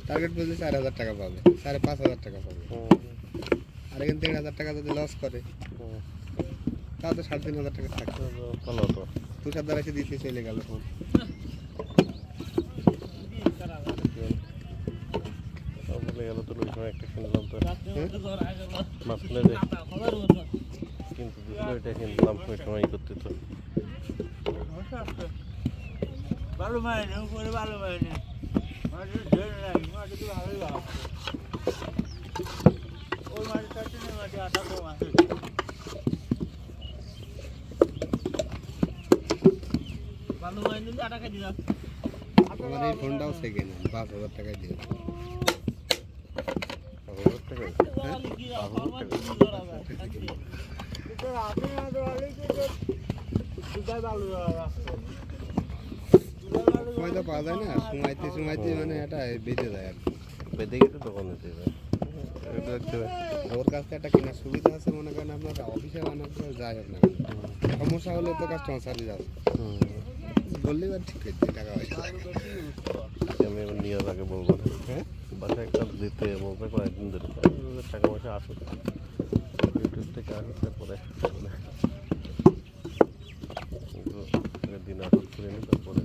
Target বুঝলে 4,000 টাকা পাবে, 5,500 টাকা পাবে। আর এখানে 3,000 টাকা যদি লস করে তাও তো 3,500 টাকা থাকবে। ভালো তো তুষারদার এসে দিতে চলে গেল ফোন। বলে গেল তো ওই সময় একটা কিনলাম তো মাঝখানে যে কিন্তু ওইটা কিনলাম ওই সময় করতে তো ভালো মাইনে উপরে ভালো মাইনে মাটি ঢের নাই মাটি তো ভালোই ভালো ওই মাটি কাটতে নেই মাটি আটা কম আছে ভালো মাইনে আটা খাই দিলাম আমার এই ফোনটাও সেকেন্ড 5,000 টাকায় দিয়ে সময় তো পাওয়া যায় না, সময়তে মানে এটা বেঁচে যায় আর কি। বেঁধে গেছে তখন নিতে ওর কাছ থেকে একটা কেনার সুবিধা আছে, মনে করেন আপনার অফিসে অনেক যায় আপনার সমস্যা হলে তো কাস্টমার সার্ভিস আছে, বললেই আর ঠিক হচ্ছে টাকা পয়সা। আমি এবার নিয়ে আগে বলবো না, হ্যাঁ বাসায় একটা দিতে বলবে কয়েকদিন ধরে টাকা পয়সা আসুক ইউটিউব থেকে আসতে পরে দিন আসুক করে নি তারপরে